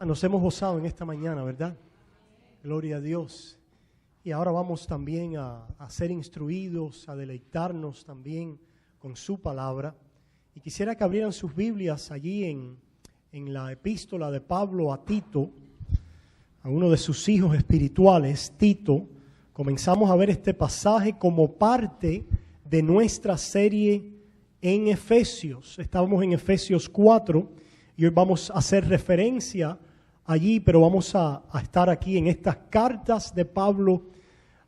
Nos hemos gozado en esta mañana, ¿verdad? Gloria a Dios. Y ahora vamos también a ser instruidos, a deleitarnos también con su palabra. Y quisiera que abrieran sus Biblias allí en la epístola de Pablo a Tito, a uno de sus hijos espirituales, Tito. Comenzamos a ver este pasaje como parte de nuestra serie en Efesios. Estábamos en Efesios 4 y hoy vamos a hacer referencia allí, pero vamos a estar aquí en estas cartas de Pablo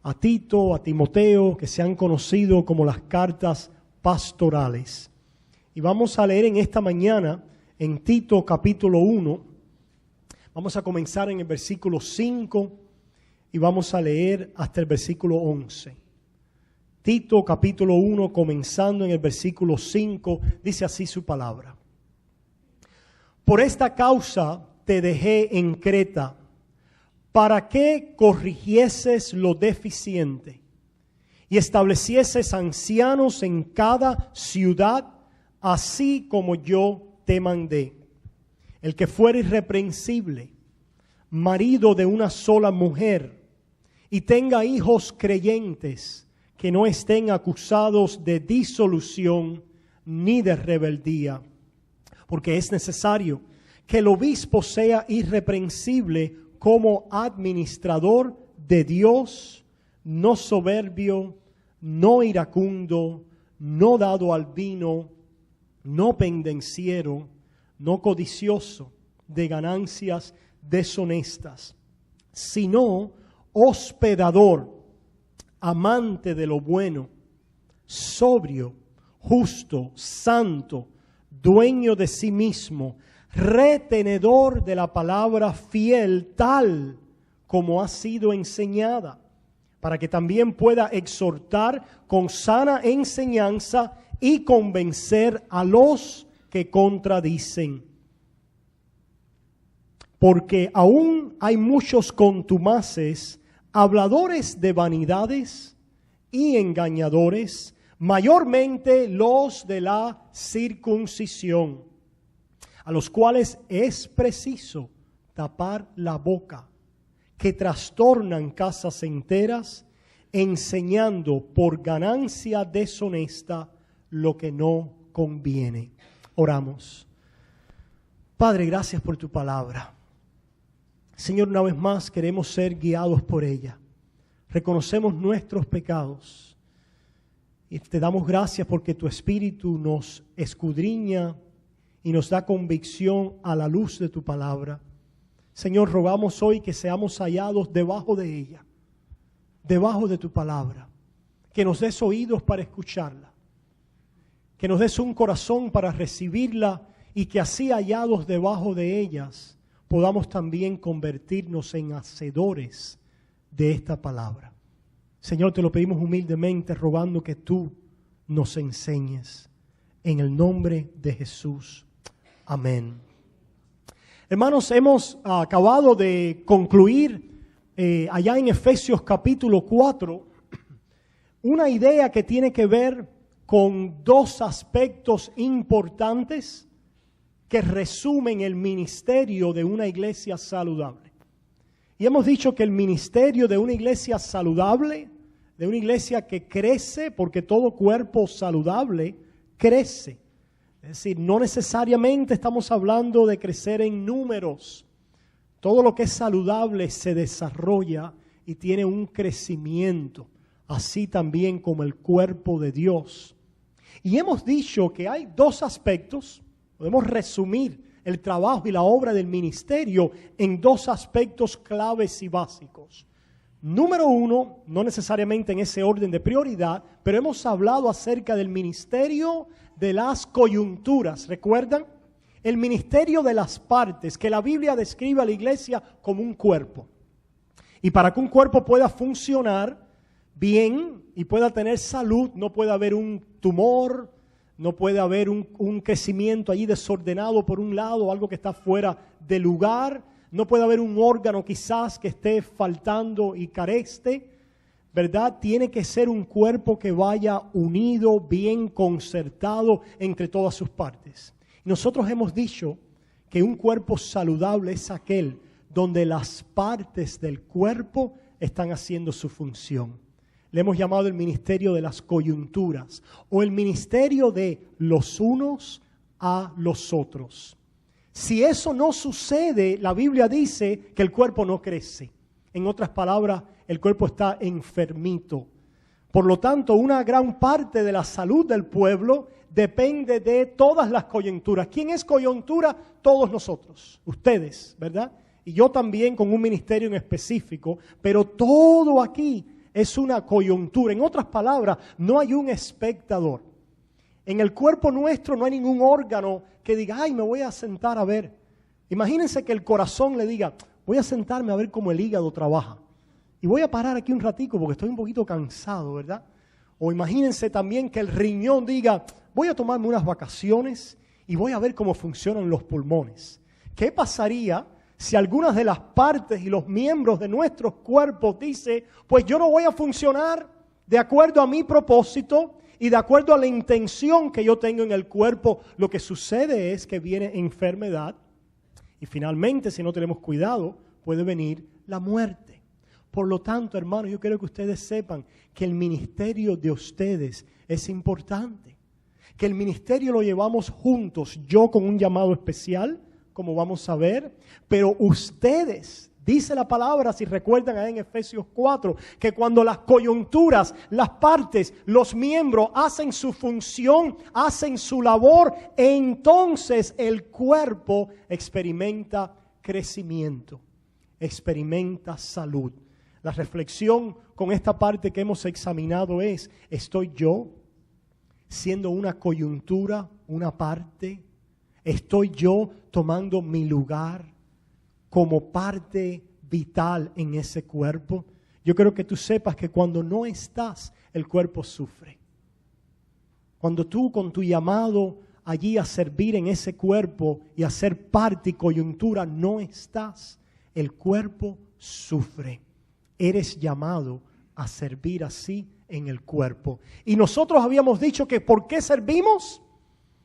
a Tito, a Timoteo, que se han conocido como las cartas pastorales. Y vamos a leer en esta mañana en Tito capítulo 1. Vamos a comenzar en el versículo 5 y vamos a leer hasta el versículo 11. Tito capítulo 1, comenzando en el versículo 5, dice así su palabra. Por esta causa te dejé en Creta, para que corrigieses lo deficiente y establecieses ancianos en cada ciudad, así como yo te mandé. El que fuere irreprensible, marido de una sola mujer, y tenga hijos creyentes, que no estén acusados de disolución ni de rebeldía, porque es necesario que el obispo sea irreprensible como administrador de Dios, no soberbio, no iracundo, no dado al vino, no pendenciero, no codicioso de ganancias deshonestas, sino hospedador, amante de lo bueno, sobrio, justo, santo, dueño de sí mismo, retenedor de la palabra fiel, tal como ha sido enseñada, para que también pueda exhortar con sana enseñanza y convencer a los que contradicen. Porque aún hay muchos contumaces, habladores de vanidades y engañadores, mayormente los de la circuncisión, a los cuales es preciso tapar la boca, que trastornan casas enteras, enseñando por ganancia deshonesta lo que no conviene. Oramos. Padre, gracias por tu palabra. Señor, una vez más queremos ser guiados por ella. Reconocemos nuestros pecados y te damos gracias porque tu Espíritu nos escudriña y nos da convicción a la luz de tu palabra. Señor, rogamos hoy que seamos hallados debajo de ella, debajo de tu palabra, que nos des oídos para escucharla, que nos des un corazón para recibirla y que así hallados debajo de ellas podamos también convertirnos en hacedores de esta palabra. Señor, te lo pedimos humildemente, rogando que tú nos enseñes. En el nombre de Jesús. Amén. Hermanos, hemos acabado de concluir allá en Efesios capítulo 4 una idea que tiene que ver con dos aspectos importantes que resumen el ministerio de una iglesia saludable. Y hemos dicho que el ministerio de una iglesia saludable, de una iglesia que crece, porque todo cuerpo saludable crece. Es decir, no necesariamente estamos hablando de crecer en números. Todo lo que es saludable se desarrolla y tiene un crecimiento, así también como el cuerpo de Dios. Y hemos dicho que hay dos aspectos, podemos resumir el trabajo y la obra del ministerio en dos aspectos claves y básicos. Número uno, no necesariamente en ese orden de prioridad, pero hemos hablado acerca del ministerio de las coyunturas. ¿Recuerdan? El ministerio de las partes, que la Biblia describe a la iglesia como un cuerpo. Y para que un cuerpo pueda funcionar bien y pueda tener salud, no puede haber un tumor, no puede haber un crecimiento allí desordenado por un lado, algo que está fuera de lugar. No puede haber un órgano quizás que esté faltando y careste, ¿verdad? Tiene que ser un cuerpo que vaya unido, bien concertado entre todas sus partes. Nosotros hemos dicho que un cuerpo saludable es aquel donde las partes del cuerpo están haciendo su función. Le hemos llamado el ministerio de las coyunturas o el ministerio de los unos a los otros. Si eso no sucede, la Biblia dice que el cuerpo no crece. En otras palabras, el cuerpo está enfermito. Por lo tanto, una gran parte de la salud del pueblo depende de todas las coyunturas. ¿Quién es coyuntura? Todos nosotros, ustedes, ¿verdad? Y yo también con un ministerio en específico, pero todo aquí es una coyuntura. En otras palabras, no hay un espectador. En el cuerpo nuestro no hay ningún órgano que diga, ay, me voy a sentar a ver. Imagínense que el corazón le diga, voy a sentarme a ver cómo el hígado trabaja. Y voy a parar aquí un ratico porque estoy un poquito cansado, ¿verdad? O imagínense también que el riñón diga, voy a tomarme unas vacaciones y voy a ver cómo funcionan los pulmones. ¿Qué pasaría si algunas de las partes y los miembros de nuestros cuerpos dice, pues yo no voy a funcionar de acuerdo a mi propósito y de acuerdo a la intención que yo tengo en el cuerpo? Lo que sucede es que viene enfermedad y finalmente, si no tenemos cuidado, puede venir la muerte. Por lo tanto, hermanos, yo quiero que ustedes sepan que el ministerio de ustedes es importante. Que el ministerio lo llevamos juntos, yo con un llamado especial, como vamos a ver, pero ustedes, dice la palabra, si recuerdan ahí en Efesios 4, que cuando las coyunturas, las partes, los miembros hacen su función, hacen su labor, entonces el cuerpo experimenta crecimiento, experimenta salud. La reflexión con esta parte que hemos examinado es, ¿estoy yo siendo una coyuntura, una parte? ¿Estoy yo tomando mi lugar como parte vital en ese cuerpo? Yo quiero que tú sepas que cuando no estás, el cuerpo sufre. Cuando tú con tu llamado allí a servir en ese cuerpo y a ser parte y coyuntura no estás, el cuerpo sufre. Eres llamado a servir así en el cuerpo. Y nosotros habíamos dicho que ¿por qué servimos?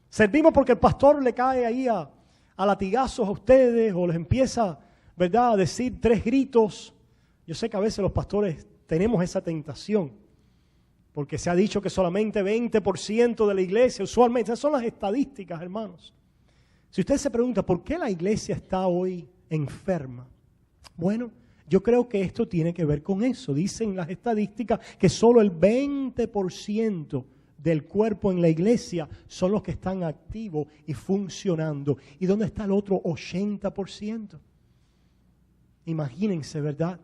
Servimos porque el pastor le cae ahí a latigazos a ustedes o les empieza, ¿verdad?, a decir 3 gritos. Yo sé que a veces los pastores tenemos esa tentación, porque se ha dicho que solamente 20% de la iglesia, usualmente, esas son las estadísticas, hermanos. Si usted se pregunta, ¿por qué la iglesia está hoy enferma? Bueno, yo creo que esto tiene que ver con eso. Dicen las estadísticas que solo el 20% del cuerpo en la iglesia son los que están activos y funcionando. ¿Y dónde está el otro 80%? Imagínense, ¿verdad?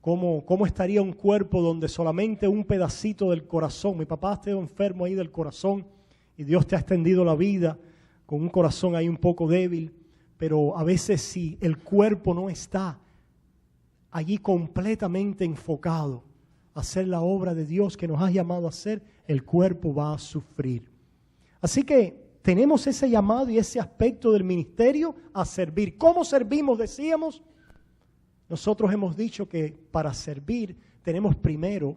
¿Cómo estaría un cuerpo donde solamente un pedacito del corazón? Mi papá está enfermo ahí del corazón y Dios te ha extendido la vida con un corazón ahí un poco débil, pero a veces si el cuerpo no está allí completamente enfocado a hacer la obra de Dios que nos ha llamado a hacer, el cuerpo va a sufrir. Así que tenemos ese llamado y ese aspecto del ministerio a servir. ¿Cómo servimos? Decíamos, nosotros hemos dicho que para servir tenemos primero,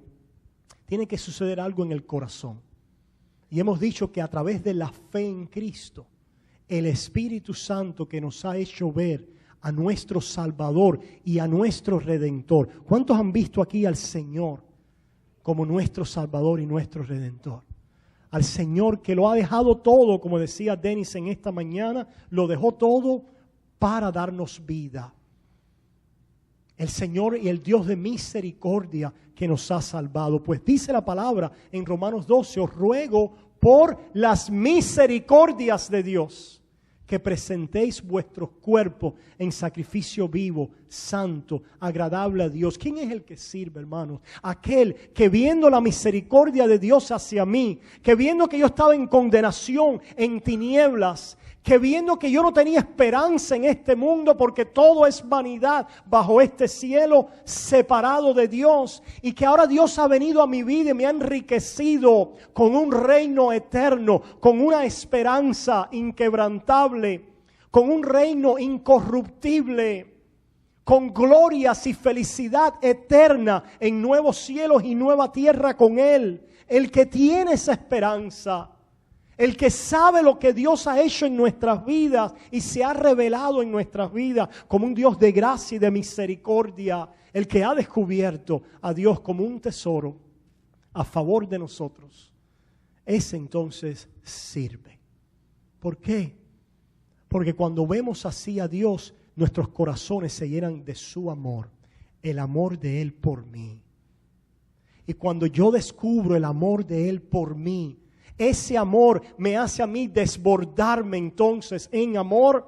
tiene que suceder algo en el corazón. Y hemos dicho que a través de la fe en Cristo, el Espíritu Santo que nos ha hecho ver a nuestro Salvador y a nuestro Redentor. ¿Cuántos han visto aquí al Señor como nuestro Salvador y nuestro Redentor? Al Señor que lo ha dejado todo, como decía Denis en esta mañana, lo dejó todo para darnos vida. El Señor y el Dios de misericordia que nos ha salvado. Pues dice la palabra en Romanos 12, os ruego por las misericordias de Dios, que presentéis vuestros cuerpos en sacrificio vivo, santo, agradable a Dios. ¿Quién es el que sirve, hermanos? Aquel que viendo la misericordia de Dios hacia mí, que viendo que yo estaba en condenación, en tinieblas, que viendo que yo no tenía esperanza en este mundo porque todo es vanidad bajo este cielo separado de Dios, y que ahora Dios ha venido a mi vida y me ha enriquecido con un reino eterno, con una esperanza inquebrantable, con un reino incorruptible, con glorias y felicidad eterna en nuevos cielos y nueva tierra con Él. El que tiene esa esperanza, el que sabe lo que Dios ha hecho en nuestras vidas y se ha revelado en nuestras vidas como un Dios de gracia y de misericordia, el que ha descubierto a Dios como un tesoro a favor de nosotros, ese entonces sirve. ¿Por qué? Porque cuando vemos así a Dios, nuestros corazones se llenan de su amor, el amor de Él por mí. Y cuando yo descubro el amor de Él por mí, ese amor me hace a mí desbordarme entonces en amor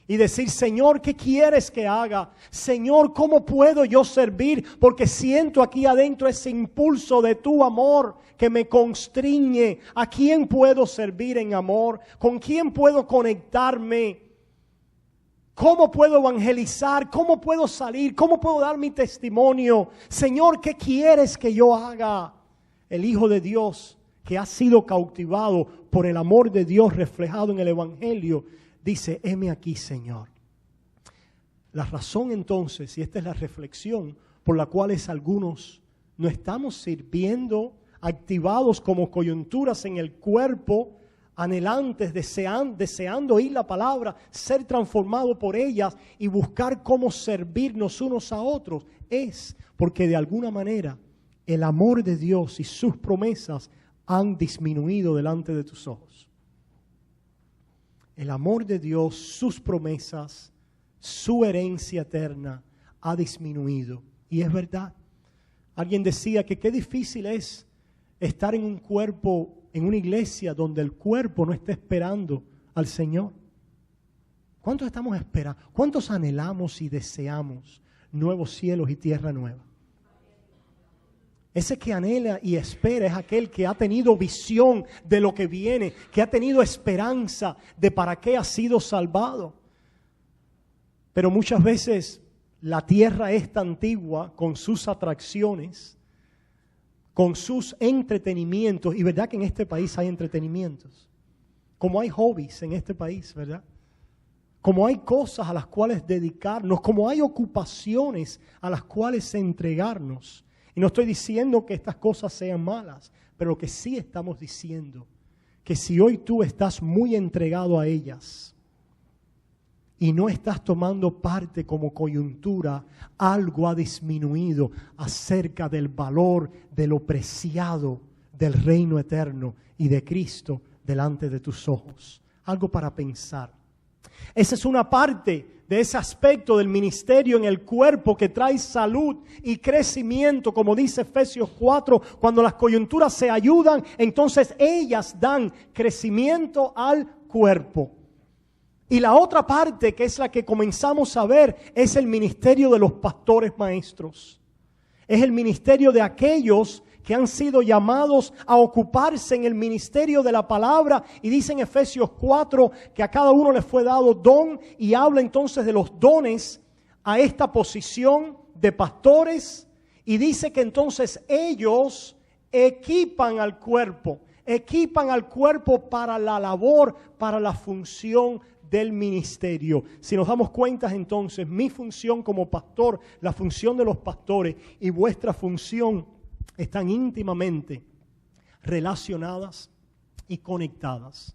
y decir, Señor, ¿qué quieres que haga? Señor, ¿cómo puedo yo servir? Porque siento aquí adentro ese impulso de tu amor que me constriñe. ¿A quién puedo servir en amor? ¿Con quién puedo conectarme? ¿Cómo puedo evangelizar? ¿Cómo puedo salir? ¿Cómo puedo dar mi testimonio? Señor, ¿qué quieres que yo haga? El Hijo de Dios, que ha sido cautivado por el amor de Dios reflejado en el Evangelio, dice, heme aquí, Señor. La razón entonces, y esta es la reflexión por la cual algunos no estamos sirviendo, activados como coyunturas en el cuerpo, anhelantes, deseando oír la palabra, ser transformado por ellas y buscar cómo servirnos unos a otros, es porque de alguna manera el amor de Dios y sus promesas han disminuido delante de tus ojos. El amor de Dios, sus promesas, su herencia eterna ha disminuido. Y es verdad. Alguien decía que qué difícil es estar en un cuerpo, en una iglesia donde el cuerpo no está esperando al Señor. ¿Cuántos estamos esperando? ¿Cuántos anhelamos y deseamos nuevos cielos y tierra nueva? Ese que anhela y espera es aquel que ha tenido visión de lo que viene, que ha tenido esperanza de para qué ha sido salvado. Pero muchas veces la tierra esta antigua, con sus atracciones, con sus entretenimientos, y verdad que en este país hay entretenimientos, como hay hobbies en este país, ¿verdad? Como hay cosas a las cuales dedicarnos, como hay ocupaciones a las cuales entregarnos. Y no estoy diciendo que estas cosas sean malas, pero lo que sí estamos diciendo, que si hoy tú estás muy entregado a ellas y no estás tomando parte como coyuntura, algo ha disminuido acerca del valor, de lo preciado del reino eterno y de Cristo delante de tus ojos. Algo para pensar. Esa es una parte de ese aspecto del ministerio en el cuerpo que trae salud y crecimiento, como dice Efesios 4, cuando las coyunturas se ayudan, entonces ellas dan crecimiento al cuerpo. Y la otra parte, que es la que comenzamos a ver, es el ministerio de los pastores maestros. Es el ministerio de aquellos que han sido llamados a ocuparse en el ministerio de la palabra. Y dice en Efesios 4 que a cada uno le fue dado don, y habla entonces de los dones a esta posición de pastores. Y dice que entonces ellos equipan al cuerpo para la labor, para la función del ministerio. Si nos damos cuenta entonces, mi función como pastor, la función de los pastores y vuestra función están íntimamente relacionadas y conectadas.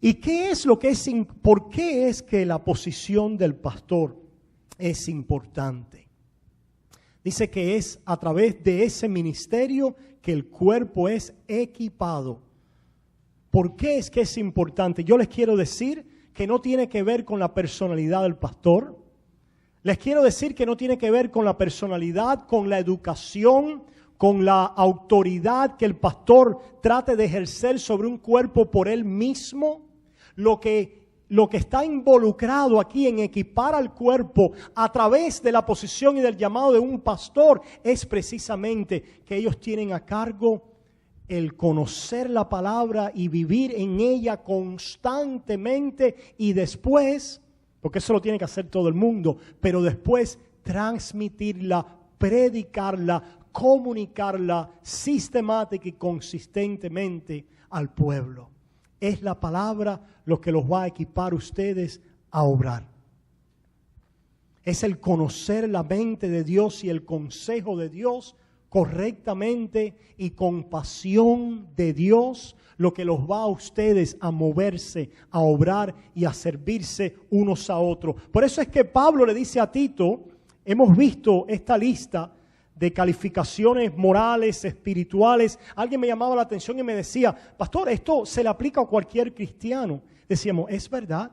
¿Y qué es lo que es? ¿Por qué es que la posición del pastor es importante? Dice que es a través de ese ministerio que el cuerpo es equipado. ¿Por qué es que es importante? Yo les quiero decir que no tiene que ver con la personalidad del pastor. Les quiero decir que no tiene que ver con la personalidad, con la educación, con la autoridad que el pastor trate de ejercer sobre un cuerpo por él mismo. Lo que está involucrado aquí en equipar al cuerpo a través de la posición y del llamado de un pastor es precisamente que ellos tienen a cargo el conocer la palabra y vivir en ella constantemente, y después, porque eso lo tiene que hacer todo el mundo, pero después transmitirla, predicarla, comunicarla sistemática y consistentemente al pueblo. Es la palabra lo que los va a equipar ustedes a obrar. Es el conocer la mente de Dios y el consejo de Dios correctamente y con pasión de Dios, lo que los va a ustedes a moverse, a obrar y a servirse unos a otros. Por eso es que Pablo le dice a Tito, hemos visto esta lista de calificaciones morales, espirituales. Alguien me llamaba la atención y me decía, pastor, esto se le aplica a cualquier cristiano. Decíamos, es verdad.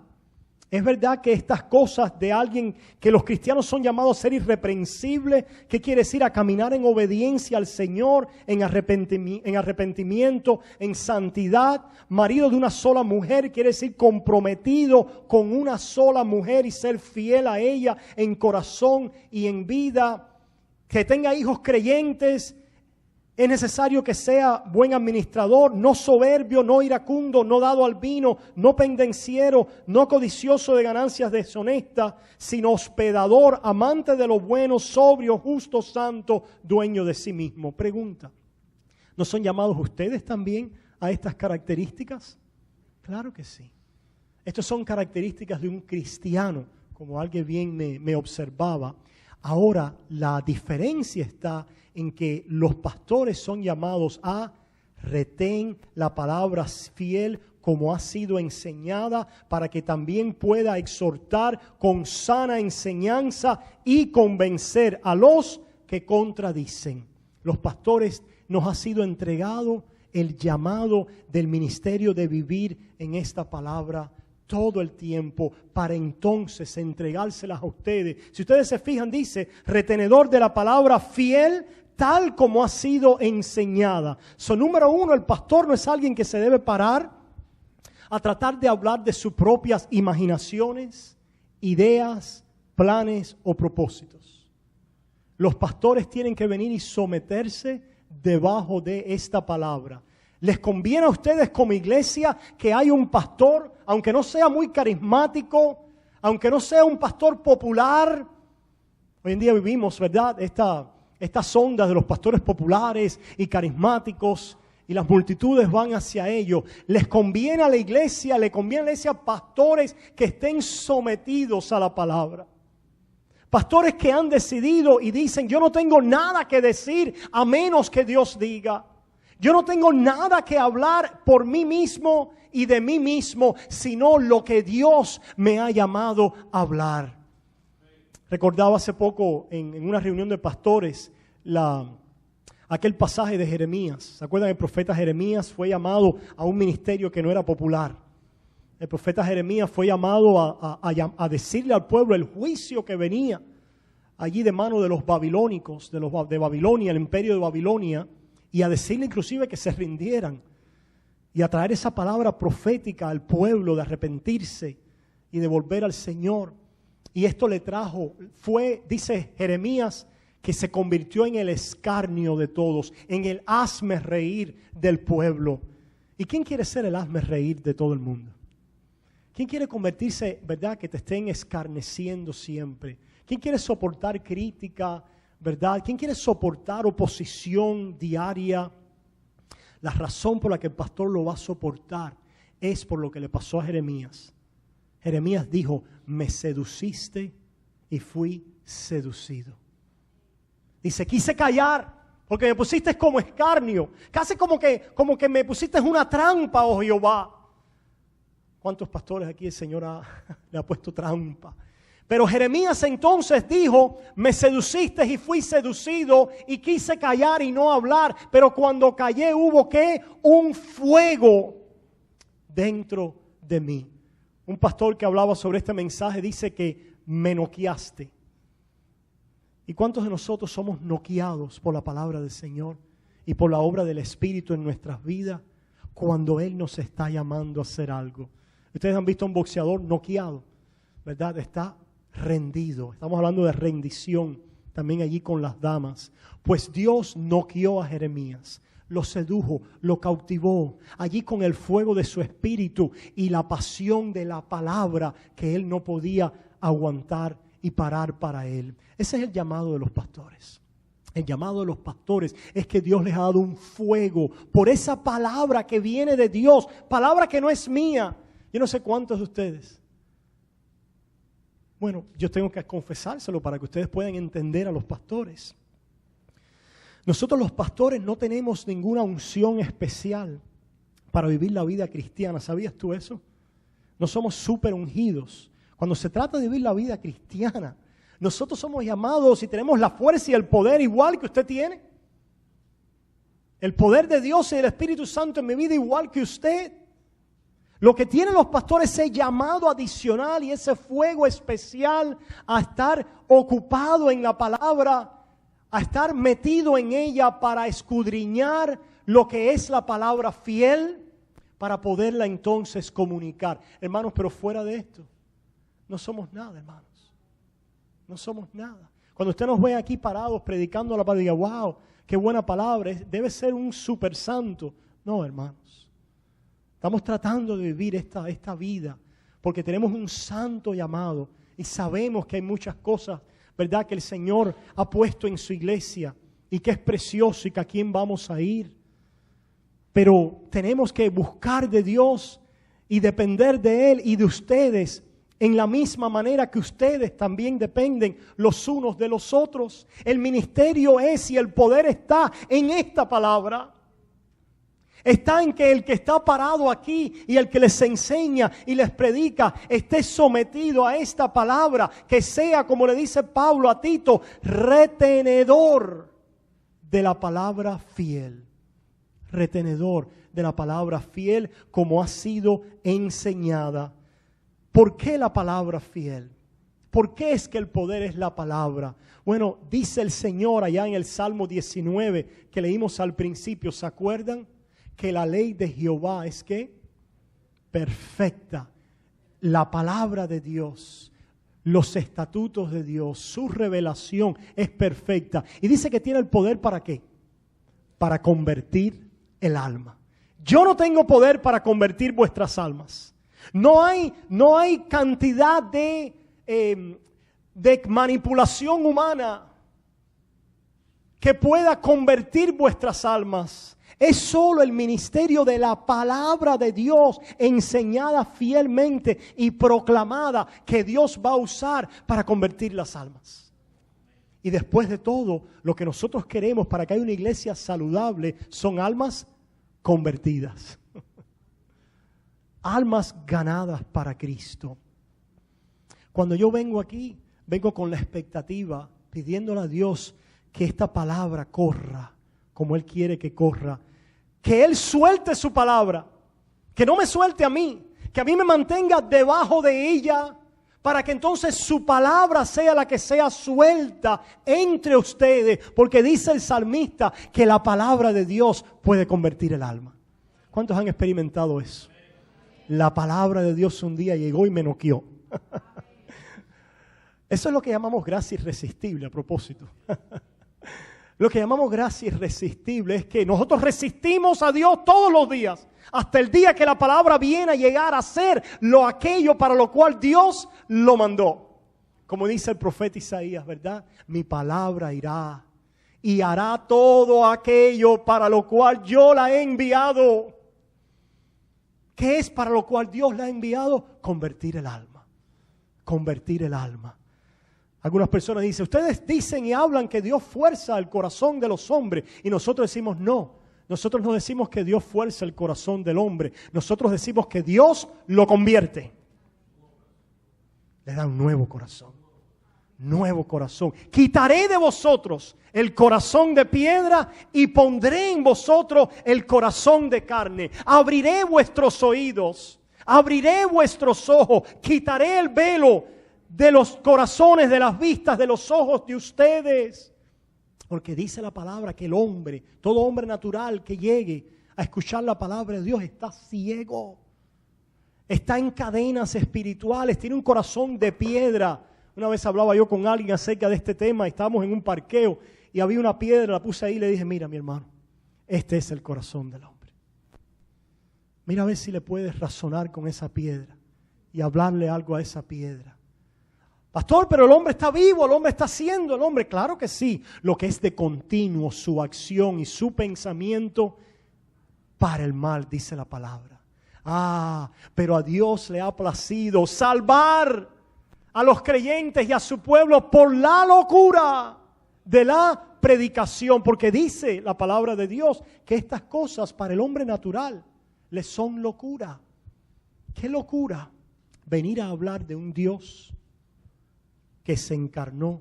Es verdad que estas cosas de alguien que los cristianos son llamados a ser irreprensibles, ¿qué quiere decir? A caminar en obediencia al Señor, en arrepentimiento, en santidad. Marido de una sola mujer quiere decir comprometido con una sola mujer y ser fiel a ella en corazón y en vida. Que tenga hijos creyentes. Es necesario que sea buen administrador, no soberbio, no iracundo, no dado al vino, no pendenciero, no codicioso de ganancias deshonestas, sino hospedador, amante de lo bueno, sobrio, justo, santo, dueño de sí mismo. Pregunta, ¿no son llamados ustedes también a estas características? Claro que sí. Estas son características de un cristiano, como alguien bien me observaba. Ahora, la diferencia está en que los pastores son llamados a retén la palabra fiel como ha sido enseñada, para que también pueda exhortar con sana enseñanza y convencer a los que contradicen. Los pastores nos ha sido entregado el llamado del ministerio de vivir en esta palabra todo el tiempo, para entonces entregárselas a ustedes. Si ustedes se fijan, dice, retenedor de la palabra fiel, tal como ha sido enseñada. Número uno, el pastor no es alguien que se debe parar a tratar de hablar de sus propias imaginaciones, ideas, planes o propósitos. Los pastores tienen que venir y someterse debajo de esta palabra. ¿Les conviene a ustedes como iglesia que haya un pastor, aunque no sea muy carismático, aunque no sea un pastor popular? Hoy en día vivimos, ¿verdad?, estas ondas de los pastores populares y carismáticos, y las multitudes van hacia ellos. ¿Les conviene a la iglesia, le conviene a la iglesia pastores que estén sometidos a la palabra? Pastores que han decidido y dicen, yo no tengo nada que decir a menos que Dios diga. Yo no tengo nada que hablar por mí mismo y de mí mismo, sino lo que Dios me ha llamado a hablar. Recordaba hace poco en una reunión de pastores aquel pasaje de Jeremías. ¿Se acuerdan? El profeta Jeremías fue llamado a un ministerio que no era popular. El profeta Jeremías fue llamado a decirle al pueblo el juicio que venía allí de mano de los babilónicos, de Babilonia, el imperio de Babilonia, y a decirle inclusive que se rindieran y a traer esa palabra profética al pueblo de arrepentirse y de volver al Señor. Y esto le trajo, dice Jeremías, que se convirtió en el escarnio de todos, en el hazme reír del pueblo. ¿Y quién quiere ser el hazme reír de todo el mundo? ¿Quién quiere convertirse, verdad, que te estén escarneciendo siempre? ¿Quién quiere soportar crítica, verdad? ¿Quién quiere soportar oposición diaria? La razón por la que el pastor lo va a soportar es por lo que le pasó a Jeremías. Jeremías dijo, me seduciste y fui seducido. Dice, quise callar porque me pusiste como escarnio, casi como que me pusiste una trampa, oh Jehová. ¿Cuántos pastores aquí el Señor le ha puesto trampa? Pero Jeremías entonces dijo, me seduciste y fui seducido y quise callar y no hablar. Pero cuando callé hubo ¿qué? Un fuego dentro de mí. Un pastor que hablaba sobre este mensaje dice que me noqueaste. ¿Y cuántos de nosotros somos noqueados por la palabra del Señor y por la obra del Espíritu en nuestras vidas cuando Él nos está llamando a hacer algo? Ustedes han visto a un boxeador noqueado, ¿verdad? Está rendido. Estamos hablando de rendición también allí con las damas. Pues Dios noqueó a Jeremías, lo sedujo, lo cautivó allí con el fuego de su espíritu y la pasión de la palabra que él no podía aguantar y parar para él. Ese es el llamado de los pastores. El llamado de los pastores es que Dios les ha dado un fuego por esa palabra que viene de Dios, palabra que no es mía. Yo no sé cuántos de ustedes. Bueno, yo tengo que confesárselo para que ustedes puedan entender a los pastores. Nosotros los pastores no tenemos ninguna unción especial para vivir la vida cristiana. ¿Sabías tú eso? No somos súper ungidos. Cuando se trata de vivir la vida cristiana, nosotros somos llamados y tenemos la fuerza y el poder igual que usted tiene. El poder de Dios y del Espíritu Santo en mi vida igual que usted. Lo que tienen los pastores es ese llamado adicional y ese fuego especial a estar ocupado en la palabra, a estar metido en ella para escudriñar lo que es la palabra fiel, para poderla entonces comunicar. Hermanos, pero fuera de esto, no somos nada, hermanos. No somos nada. Cuando usted nos ve aquí parados predicando la palabra, diga, wow, qué buena palabra, debe ser un super santo. No, hermanos. Estamos tratando de vivir esta vida porque tenemos un santo llamado y sabemos que hay muchas cosas, ¿verdad?, que el Señor ha puesto en su iglesia y que es precioso y que a quién vamos a ir. Pero tenemos que buscar de Dios y depender de Él y de ustedes en la misma manera que ustedes también dependen los unos de los otros. El ministerio es y el poder está en esta palabra. Está en que el que está parado aquí y el que les enseña y les predica esté sometido a esta palabra, que sea, como le dice Pablo a Tito, retenedor de la palabra fiel. Retenedor de la palabra fiel como ha sido enseñada. ¿Por qué la palabra fiel? ¿Por qué es que el poder es la palabra? Bueno, dice el Señor allá en el Salmo 19 que leímos al principio, ¿se acuerdan? Que la ley de Jehová es ¿qué? Perfecta. La palabra de Dios, los estatutos de Dios, su revelación es perfecta. Y dice que tiene el poder ¿para qué? Para convertir el alma. Yo no tengo poder para convertir vuestras almas. No hay cantidad de manipulación humana que pueda convertir vuestras almas. Es solo el ministerio de la palabra de Dios enseñada fielmente y proclamada que Dios va a usar para convertir las almas. Y después de todo, lo que nosotros queremos para que haya una iglesia saludable son almas convertidas. Almas ganadas para Cristo. Cuando yo vengo aquí, vengo con la expectativa, pidiéndole a Dios que esta palabra corra como Él quiere que corra. Que Él suelte su palabra, que no me suelte a mí, que a mí me mantenga debajo de ella, para que entonces su palabra sea la que sea suelta entre ustedes, porque dice el salmista que la palabra de Dios puede convertir el alma. ¿Cuántos han experimentado eso? La palabra de Dios un día llegó y me noqueó. Eso es lo que llamamos gracia irresistible, a propósito. Lo que llamamos gracia irresistible es que nosotros resistimos a Dios todos los días, hasta el día que la palabra viene a llegar a ser aquello para lo cual Dios lo mandó. Como dice el profeta Isaías, ¿verdad? Mi palabra irá y hará todo aquello para lo cual yo la he enviado. ¿Qué es para lo cual Dios la ha enviado? Convertir el alma. Convertir el alma. Algunas personas dicen, ustedes dicen y hablan que Dios fuerza el corazón de los hombres. Y nosotros decimos no. Nosotros no decimos que Dios fuerza el corazón del hombre. Nosotros decimos que Dios lo convierte. Le da un nuevo corazón. Nuevo corazón. Quitaré de vosotros el corazón de piedra y pondré en vosotros el corazón de carne. Abriré vuestros oídos. Abriré vuestros ojos. Quitaré el velo de los corazones, de las vistas, de los ojos de ustedes. Porque dice la palabra que el hombre, todo hombre natural que llegue a escuchar la palabra de Dios está ciego. Está en cadenas espirituales, tiene un corazón de piedra. Una vez hablaba yo con alguien acerca de este tema, estábamos en un parqueo y había una piedra, la puse ahí y le dije, mira mi hermano, este es el corazón del hombre. Mira a ver si le puedes razonar con esa piedra y hablarle algo a esa piedra. Pastor, pero el hombre está vivo, el hombre está haciendo, el hombre, claro que sí. Lo que es de continuo su acción y su pensamiento para el mal, dice la palabra. Pero a Dios le ha placido salvar a los creyentes y a su pueblo por la locura de la predicación, porque dice la palabra de Dios que estas cosas para el hombre natural le son locura. ¿Qué locura? Venir a hablar de un Dios que se encarnó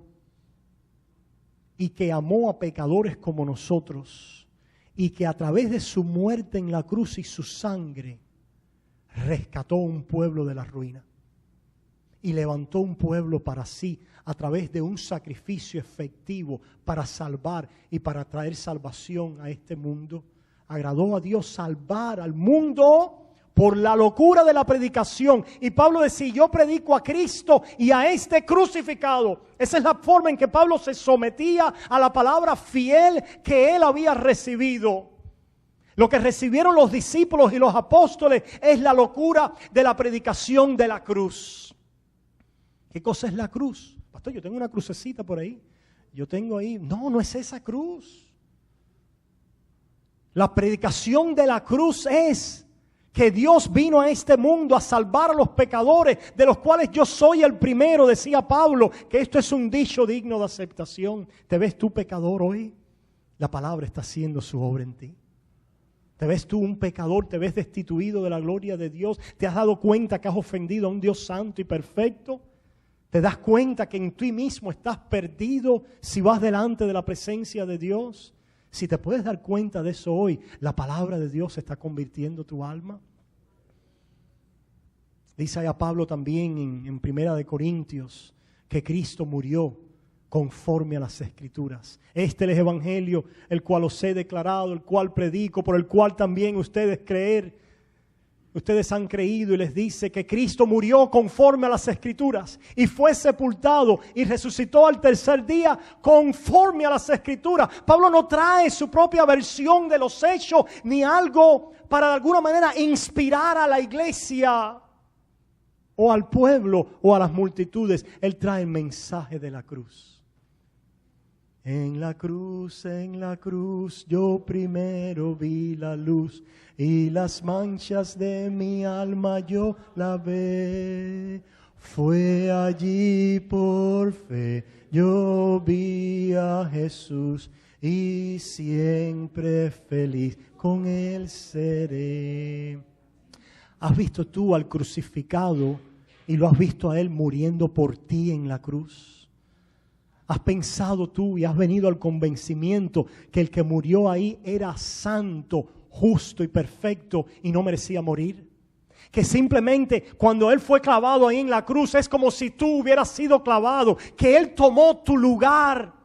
y que amó a pecadores como nosotros y que a través de su muerte en la cruz y su sangre rescató un pueblo de la ruina y levantó un pueblo para sí a través de un sacrificio efectivo para salvar y para traer salvación a este mundo. Agradó a Dios salvar al mundo por la locura de la predicación. Y Pablo decía, yo predico a Cristo y a este crucificado. Esa es la forma en que Pablo se sometía a la palabra fiel que él había recibido. Lo que recibieron los discípulos y los apóstoles es la locura de la predicación de la cruz. ¿Qué cosa es la cruz? Pastor, yo tengo una crucecita por ahí. Yo tengo ahí. No, no es esa cruz. La predicación de la cruz es que Dios vino a este mundo a salvar a los pecadores, de los cuales yo soy el primero, decía Pablo, que esto es un dicho digno de aceptación. ¿Te ves tú pecador hoy? La palabra está haciendo su obra en ti. ¿Te ves tú un pecador? ¿Te ves destituido de la gloria de Dios? ¿Te has dado cuenta que has ofendido a un Dios santo y perfecto? ¿Te das cuenta que en ti mismo estás perdido si vas delante de la presencia de Dios? Si te puedes dar cuenta de eso hoy, la palabra de Dios está convirtiendo tu alma. Dice a Pablo también en 1 Corintios que Cristo murió conforme a las Escrituras. Este es el Evangelio, el cual os he declarado, el cual predico, por el cual también ustedes han creído, y les dice que Cristo murió conforme a las Escrituras y fue sepultado y resucitó al tercer día conforme a las Escrituras. Pablo no trae su propia versión de los hechos ni algo para de alguna manera inspirar a la iglesia o al pueblo o a las multitudes. Él trae el mensaje de la cruz. En la cruz, yo primero vi la luz y las manchas de mi alma yo lavé. Fue allí por fe, yo vi a Jesús y siempre feliz con él seré. ¿Has visto tú al crucificado y lo has visto a él muriendo por ti en la cruz? ¿Has pensado tú y has venido al convencimiento que el que murió ahí era santo, justo y perfecto y no merecía morir? Que simplemente cuando Él fue clavado ahí en la cruz es como si tú hubieras sido clavado, que Él tomó tu lugar,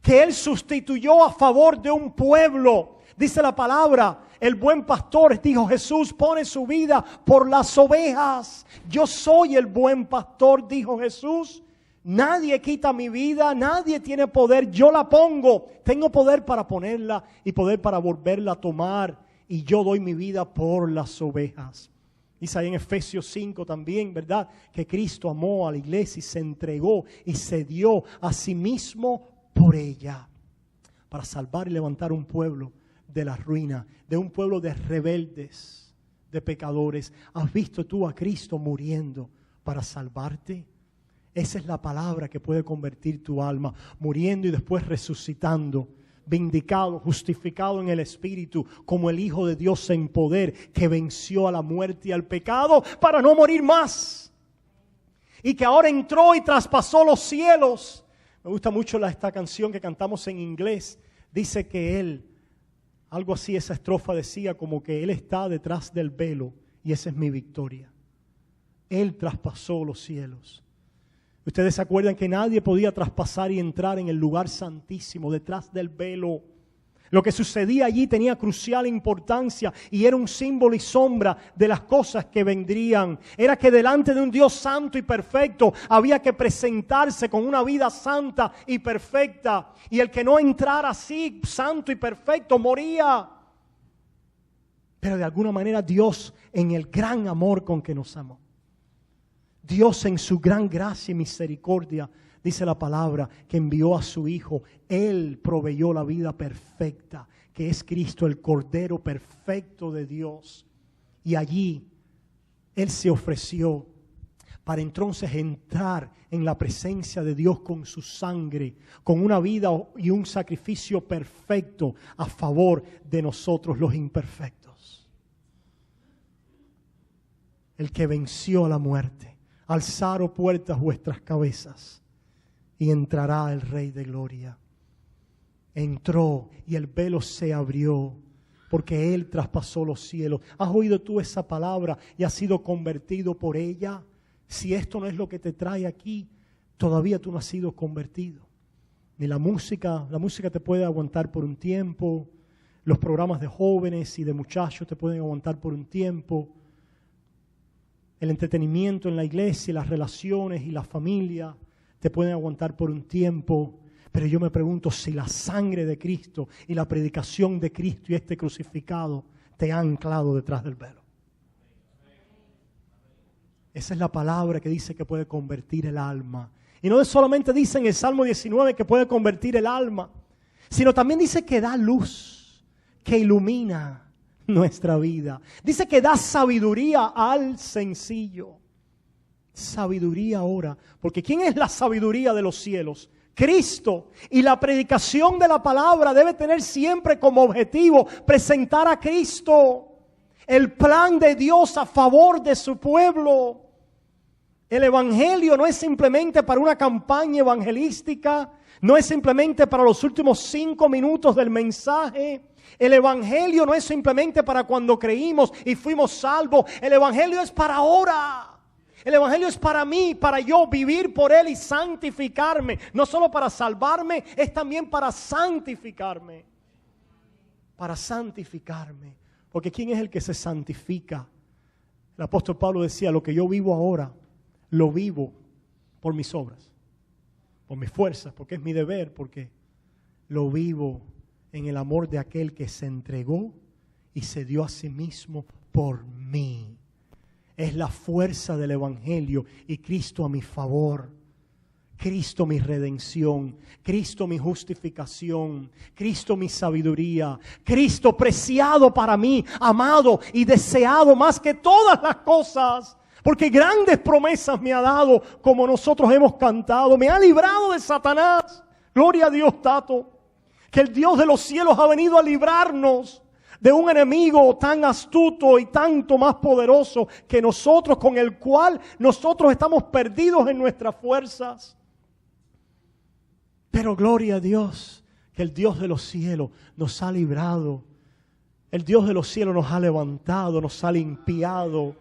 que Él sustituyó a favor de un pueblo. Dice la palabra, el buen pastor, dijo Jesús, pone su vida por las ovejas. Yo soy el buen pastor, dijo Jesús. Nadie quita mi vida, nadie tiene poder, yo la pongo. Tengo poder para ponerla y poder para volverla a tomar. Y yo doy mi vida por las ovejas. Dice ahí en Efesios 5 también, ¿verdad? Que Cristo amó a la iglesia y se entregó y se dio a sí mismo por ella. Para salvar y levantar un pueblo de la ruina, de un pueblo de rebeldes, de pecadores. ¿Has visto tú a Cristo muriendo para salvarte? Esa es la palabra que puede convertir tu alma, muriendo y después resucitando, vindicado, justificado en el Espíritu, como el Hijo de Dios en poder, que venció a la muerte y al pecado para no morir más. Y que ahora entró y traspasó los cielos. Me gusta mucho esta canción que cantamos en inglés. Dice que Él, algo así esa estrofa decía, como que Él está detrás del velo y esa es mi victoria. Él traspasó los cielos. Ustedes se acuerdan que nadie podía traspasar y entrar en el lugar santísimo detrás del velo. Lo que sucedía allí tenía crucial importancia y era un símbolo y sombra de las cosas que vendrían. Era que delante de un Dios santo y perfecto había que presentarse con una vida santa y perfecta. Y el que no entrara así, santo y perfecto, moría. Pero de alguna manera Dios, en el gran amor con que nos amó, Dios en su gran gracia y misericordia, dice la palabra, que envió a su Hijo. Él proveyó la vida perfecta, que es Cristo, el Cordero perfecto de Dios. Y allí Él se ofreció para entonces entrar en la presencia de Dios con su sangre, con una vida y un sacrificio perfecto a favor de nosotros los imperfectos. El que venció a la muerte. Alzad, oh puertas, vuestras cabezas, y entrará el Rey de Gloria. Entró y el velo se abrió, porque Él traspasó los cielos. ¿Has oído tú esa palabra y has sido convertido por ella? Si esto no es lo que te trae aquí, todavía tú no has sido convertido. Ni la música te puede aguantar por un tiempo. Los programas de jóvenes y de muchachos te pueden aguantar por un tiempo. El entretenimiento en la iglesia, las relaciones y la familia te pueden aguantar por un tiempo. Pero yo me pregunto si la sangre de Cristo y la predicación de Cristo y este crucificado te ha anclado detrás del velo. Esa es la palabra que dice que puede convertir el alma. Y no solamente dice en el Salmo 19 que puede convertir el alma, sino también dice que da luz, que ilumina nuestra vida. Dice que da sabiduría al sencillo. Sabiduría ahora. Porque ¿quién es la sabiduría de los cielos? Cristo. Y la predicación de la palabra debe tener siempre como objetivo presentar a Cristo. El plan de Dios a favor de su pueblo. El evangelio no es simplemente para una campaña evangelística, no es simplemente para los últimos 5 minutos del mensaje. El evangelio no es simplemente para cuando creímos y fuimos salvos. El evangelio es para ahora. El evangelio es para mí, para yo vivir por él y santificarme. No solo para salvarme, es también para santificarme. Para santificarme. Porque ¿quién es el que se santifica? El apóstol Pablo decía, lo que yo vivo ahora, lo vivo por mis obras, por mis fuerzas, porque es mi deber, porque lo vivo en el amor de aquel que se entregó y se dio a sí mismo por mí. Es la fuerza del evangelio y Cristo a mi favor. Cristo mi redención, Cristo mi justificación, Cristo mi sabiduría, Cristo preciado para mí, amado y deseado más que todas las cosas, porque grandes promesas me ha dado, como nosotros hemos cantado, me ha librado de Satanás. Gloria a Dios, Tato, que el Dios de los cielos ha venido a librarnos de un enemigo tan astuto y tanto más poderoso que nosotros, con el cual nosotros estamos perdidos en nuestras fuerzas. Pero gloria a Dios, que el Dios de los cielos nos ha librado. El Dios de los cielos nos ha levantado, nos ha limpiado.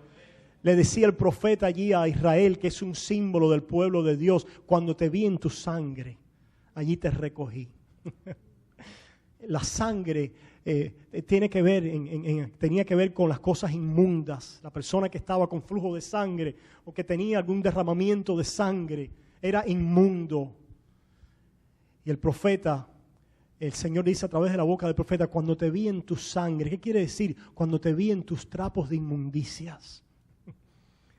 Le decía el profeta allí a Israel, que es un símbolo del pueblo de Dios: cuando te vi en tu sangre, allí te recogí. La sangre tenía que ver con las cosas inmundas. La persona que estaba con flujo de sangre o que tenía algún derramamiento de sangre era inmundo. Y el profeta, el Señor dice a través de la boca del profeta: cuando te vi en tu sangre. ¿Qué quiere decir? Cuando te vi en tus trapos de inmundicias.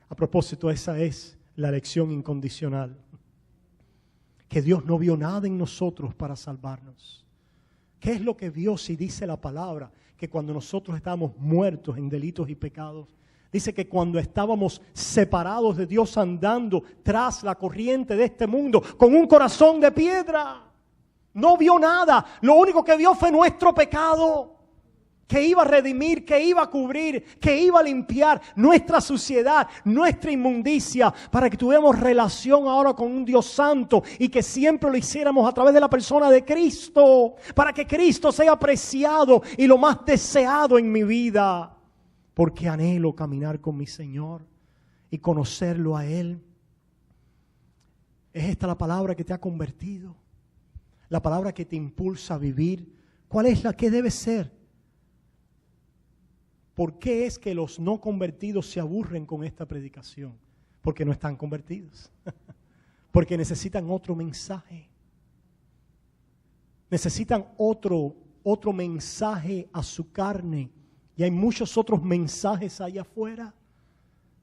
A propósito, esa es la elección incondicional. Que Dios no vio nada en nosotros para salvarnos. ¿Qué es lo que vio? Si dice la palabra que cuando nosotros estábamos muertos en delitos y pecados, dice que cuando estábamos separados de Dios, andando tras la corriente de este mundo con un corazón de piedra, no vio nada. Lo único que vio fue nuestro pecado, que iba a redimir, que iba a cubrir, que iba a limpiar nuestra suciedad, nuestra inmundicia, para que tuviéramos relación ahora con un Dios santo y que siempre lo hiciéramos a través de la persona de Cristo, para que Cristo sea apreciado y lo más deseado en mi vida, porque anhelo caminar con mi Señor y conocerlo a Él. ¿Es esta la palabra que te ha convertido? La palabra que te impulsa a vivir. ¿Cuál es la que debe ser? ¿Por qué es que los no convertidos se aburren con esta predicación? Porque no están convertidos. Porque necesitan otro mensaje. Necesitan otro mensaje a su carne. Y hay muchos otros mensajes allá afuera.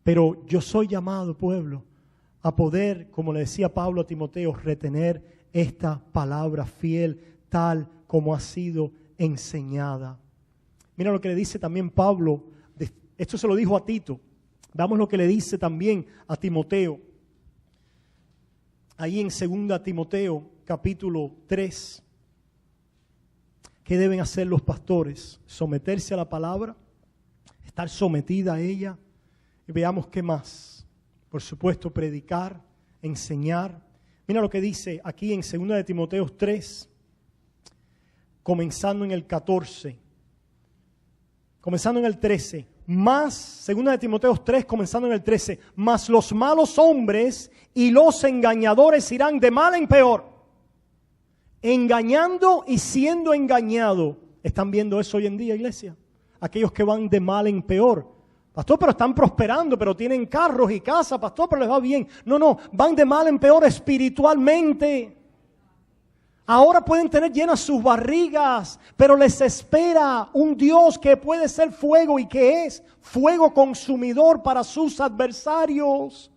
Pero yo soy llamado, pueblo, a poder, como le decía Pablo a Timoteo, retener esta palabra fiel, tal como ha sido enseñada. Mira lo que le dice también Pablo, esto se lo dijo a Tito, Veamos lo que le dice también a Timoteo. Ahí en 2 Timoteo, capítulo 3. ¿Qué deben hacer los pastores? Someterse a la palabra, estar sometida a ella. Y veamos qué más. Por supuesto, predicar, enseñar. Mira lo que dice aquí en 2 Timoteo 3, comenzando en el 14. Comenzando en el 13. Más, 2 Timoteo 3, comenzando en el 13. Mas los malos hombres y los engañadores irán de mal en peor, engañando y siendo engañado. ¿Están viendo eso hoy en día, iglesia? Aquellos que van de mal en peor. Pastor, pero están prosperando, pero tienen carros y casa, pastor, pero les va bien. No, van de mal en peor espiritualmente. Ahora pueden tener llenas sus barrigas, pero les espera un Dios que puede ser fuego y que es fuego consumidor para sus adversarios.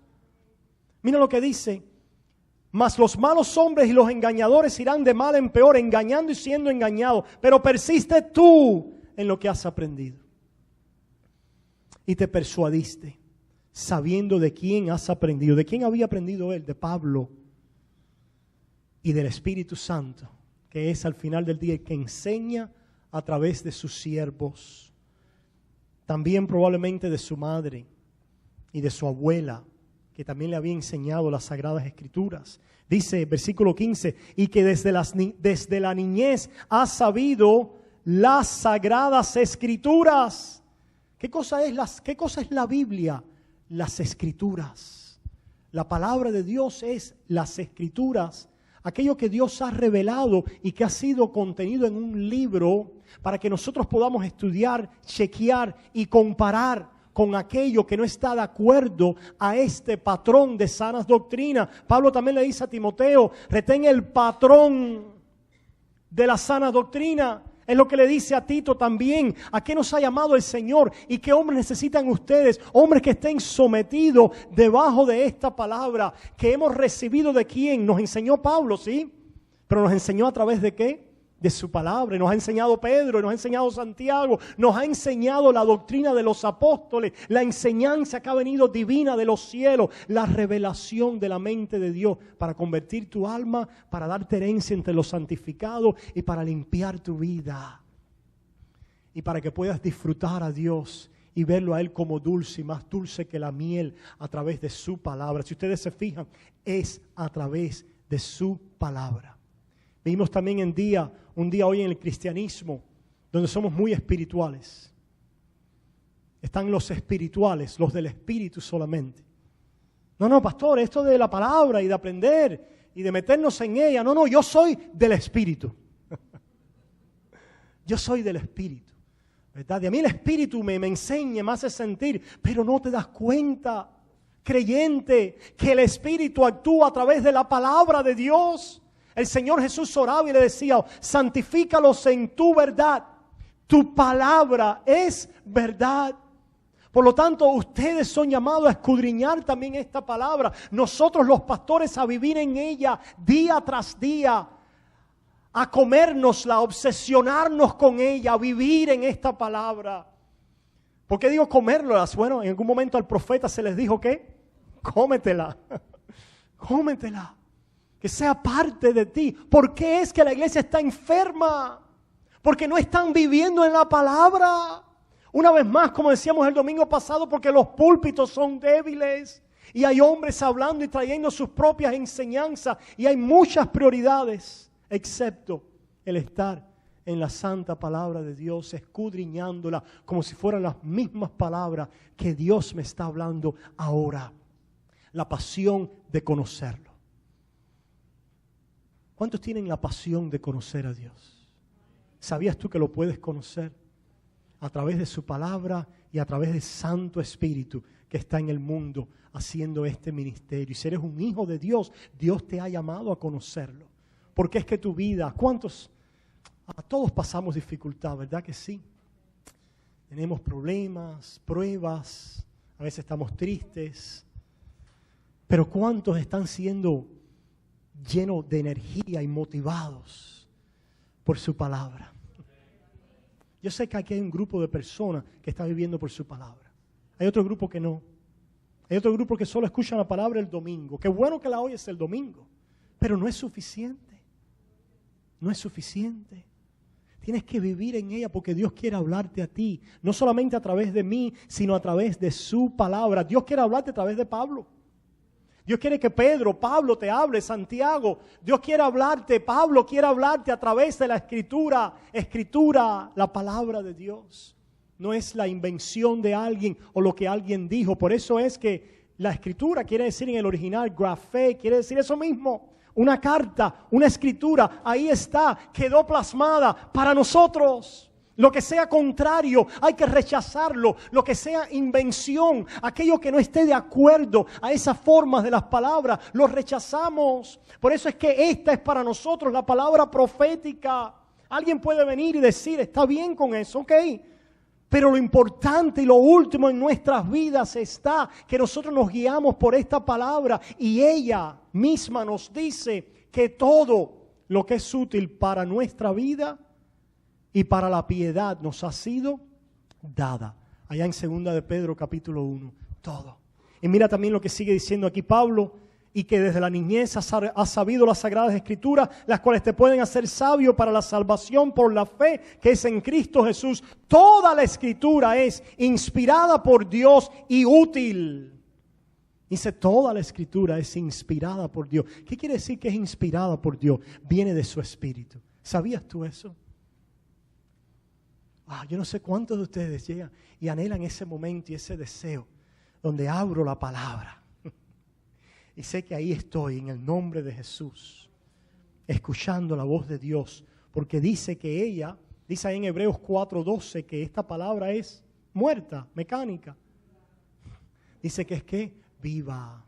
Mira lo que dice. Mas los malos hombres y los engañadores irán de mal en peor, engañando y siendo engañados. Pero persiste tú en lo que has aprendido. Y te persuadiste, sabiendo de quién has aprendido. ¿De quién había aprendido él? De Pablo. Y del Espíritu Santo, que es al final del día el que enseña a través de sus siervos. También probablemente de su madre y de su abuela, que también le había enseñado las Sagradas Escrituras. Dice, versículo 15, y que desde la niñez has sabido las Sagradas Escrituras. ¿Qué cosa es la Biblia? Las Escrituras. La palabra de Dios es las Escrituras. Aquello que Dios ha revelado y que ha sido contenido en un libro para que nosotros podamos estudiar, chequear y comparar con aquello que no está de acuerdo a este patrón de sanas doctrinas. Pablo también le dice a Timoteo, retén el patrón de la sana doctrina. Es lo que le dice a Tito también. ¿A qué nos ha llamado el Señor? ¿Y qué hombres necesitan ustedes? Hombres que estén sometidos debajo de esta palabra que hemos recibido de quién. Nos enseñó Pablo, ¿sí? Pero nos enseñó a través de ¿qué? De su palabra. Nos ha enseñado Pedro, nos ha enseñado Santiago, nos ha enseñado la doctrina de los apóstoles, la enseñanza que ha venido divina de los cielos, la revelación de la mente de Dios para convertir tu alma, para darte herencia entre los santificados y para limpiar tu vida. Y para que puedas disfrutar a Dios y verlo a Él como dulce y más dulce que la miel a través de su palabra. Si ustedes se fijan, es a través de su palabra. Vimos también un día hoy en el cristianismo, donde somos muy espirituales. Están los espirituales, los del espíritu solamente. No, pastor, esto de la palabra y de aprender y de meternos en ella. No, yo soy del espíritu. Yo soy del espíritu, ¿verdad? Y a mí el espíritu me enseña, me hace sentir, pero no te das cuenta, creyente, que el espíritu actúa a través de la palabra de Dios. El Señor Jesús oraba y le decía, santifícalos en tu verdad. Tu palabra es verdad. Por lo tanto, ustedes son llamados a escudriñar también esta palabra. Nosotros los pastores a vivir en ella día tras día. A comérnosla, a obsesionarnos con ella, a vivir en esta palabra. ¿Por qué digo comérnoslas? Bueno, en algún momento al profeta se les dijo ¿qué? Cómetela. Cómetela. Que sea parte de ti. ¿Por qué es que la iglesia está enferma? Porque no están viviendo en la palabra. Una vez más, como decíamos el domingo pasado, porque los púlpitos son débiles. Y hay hombres hablando y trayendo sus propias enseñanzas. Y hay muchas prioridades, excepto el estar en la santa palabra de Dios, escudriñándola como si fueran las mismas palabras que Dios me está hablando ahora. La pasión de conocerlo. ¿Cuántos tienen la pasión de conocer a Dios? ¿Sabías tú que lo puedes conocer a través de su palabra y a través del Santo Espíritu que está en el mundo haciendo este ministerio? Y si eres un hijo de Dios, Dios te ha llamado a conocerlo. Porque es que tu vida, a todos pasamos dificultad, ¿verdad que sí? Tenemos problemas, pruebas, a veces estamos tristes. Pero ¿cuántos están siendo llenos de energía y motivados por su palabra? Yo sé que aquí hay un grupo de personas que está viviendo por su palabra. Hay otro grupo que no. Hay otro grupo que solo escuchan la palabra el domingo. Qué bueno que la oyes el domingo, pero no es suficiente. No es suficiente. Tienes que vivir en ella porque Dios quiere hablarte a ti. No solamente a través de mí, sino a través de su palabra. Dios quiere hablarte a través de Pablo. Dios quiere que Pedro, Pablo te hable, Santiago. Dios quiere hablarte, Pablo quiere hablarte a través de la Escritura. Escritura, la palabra de Dios. No es la invención de alguien o lo que alguien dijo. Por eso es que la Escritura quiere decir en el original, grafé, quiere decir eso mismo. Una carta, una escritura, ahí está, quedó plasmada para nosotros. Lo que sea contrario, hay que rechazarlo. Lo que sea invención, aquello que no esté de acuerdo a esas formas de las palabras, lo rechazamos. Por eso es que esta es para nosotros la palabra profética. Alguien puede venir y decir, está bien con eso, ok. Pero lo importante y lo último en nuestras vidas está que nosotros nos guiamos por esta palabra y ella misma nos dice que todo lo que es útil para nuestra vida y para la piedad nos ha sido dada. Allá en 2 de Pedro capítulo 1, todo. Y mira también lo que sigue diciendo aquí Pablo, y que desde la niñez has sabido las sagradas escrituras, las cuales te pueden hacer sabio para la salvación por la fe que es en Cristo Jesús. Toda la escritura es inspirada por Dios y útil. Dice, toda la escritura es inspirada por Dios. ¿Qué quiere decir que es inspirada por Dios? Viene de su espíritu. ¿Sabías tú eso? Yo no sé cuántos de ustedes llegan y anhelan ese momento y ese deseo donde abro la palabra. Y sé que ahí estoy en el nombre de Jesús, escuchando la voz de Dios, porque dice que ella, dice ahí en Hebreos 4:12, que esta palabra es muerta, mecánica. Dice que es que viva,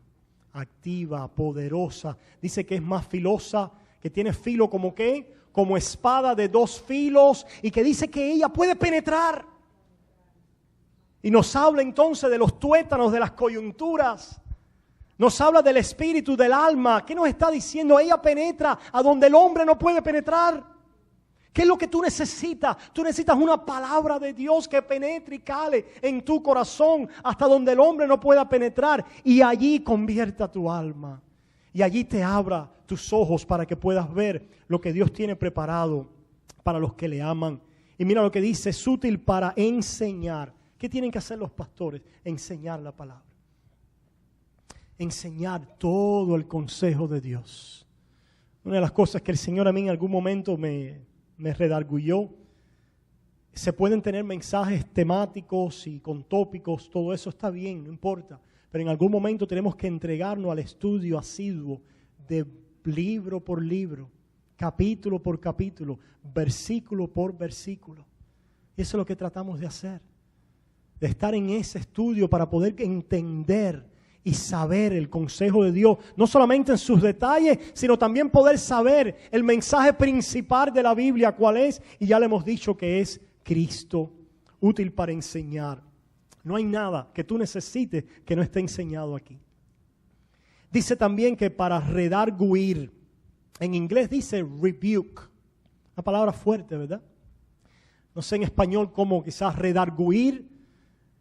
activa, poderosa. Dice que es más filosa, que tiene filo como qué, como espada de 2 filos, y que dice que ella puede penetrar. Y nos habla entonces de los tuétanos, de las coyunturas. Nos habla del espíritu, del alma. ¿Qué nos está diciendo? Ella penetra a donde el hombre no puede penetrar. ¿Qué es lo que tú necesitas? Tú necesitas una palabra de Dios que penetre y cale en tu corazón hasta donde el hombre no pueda penetrar. Y allí convierta tu alma. Y allí te abra tus ojos para que puedas ver lo que Dios tiene preparado para los que le aman. Y mira lo que dice, es útil para enseñar. ¿Qué tienen que hacer los pastores? Enseñar la palabra. Enseñar todo el consejo de Dios. Una de las cosas que el Señor a mí en algún momento me redarguyó, se pueden tener mensajes temáticos y con tópicos, todo eso está bien, no importa, pero en algún momento tenemos que entregarnos al estudio asiduo de libro por libro, capítulo por capítulo, versículo por versículo. Y eso es lo que tratamos de hacer, de estar en ese estudio para poder entender y saber el consejo de Dios, no solamente en sus detalles, sino también poder saber el mensaje principal de la Biblia, cuál es, y ya le hemos dicho que es Cristo, útil para enseñar. No hay nada que tú necesites que no esté enseñado aquí. Dice también que para redarguir, en inglés dice rebuke, una palabra fuerte, ¿verdad? No sé en español cómo quizás redarguir,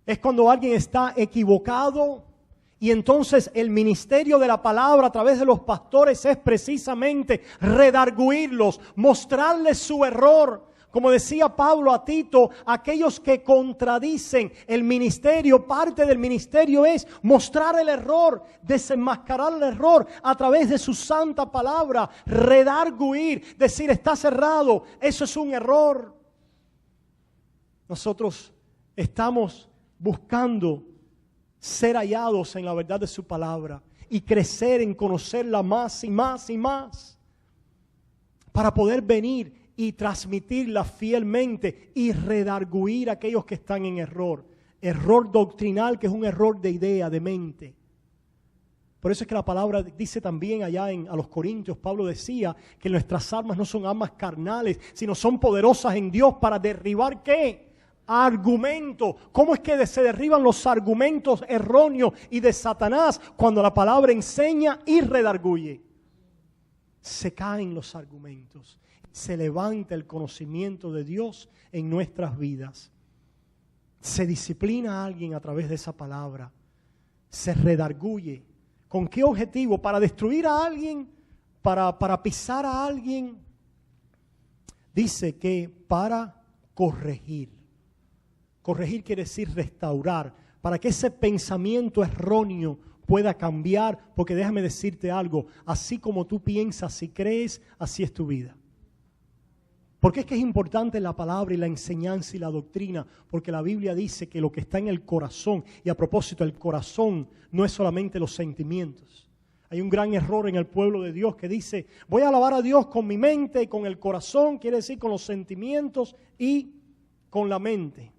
es cuando alguien está equivocado. Y entonces el ministerio de la palabra a través de los pastores es precisamente redarguirlos, mostrarles su error. Como decía Pablo a Tito, aquellos que contradicen el ministerio, parte del ministerio es mostrar el error, desenmascarar el error a través de su santa palabra, redarguir, decir está cerrado, eso es un error. Nosotros estamos buscando ser hallados en la verdad de su palabra y crecer en conocerla más y más y más para poder venir y transmitirla fielmente y redarguir a aquellos que están en error doctrinal, que es un error de idea, de mente. Por eso es que la palabra dice también allá a los Corintios, Pablo decía que nuestras armas no son armas carnales, sino son poderosas en Dios para derribar ¿qué? Argumento. ¿Cómo es que se derriban los argumentos erróneos y de Satanás cuando la palabra enseña y redarguye? Se caen los argumentos, se levanta el conocimiento de Dios en nuestras vidas. Se disciplina a alguien a través de esa palabra. se redarguye. ¿Con qué objetivo? ¿Para destruir a alguien? ¿Para pisar a alguien? Dice que para corregir. Corregir quiere decir restaurar, para que ese pensamiento erróneo pueda cambiar, porque déjame decirte algo, así como tú piensas y crees, así es tu vida. ¿Por qué es que es importante la palabra y la enseñanza y la doctrina? Porque la Biblia dice que lo que está en el corazón, y a propósito, el corazón no es solamente los sentimientos. Hay un gran error en el pueblo de Dios que dice, voy a alabar a Dios con mi mente y con el corazón, quiere decir con los sentimientos y con la mente.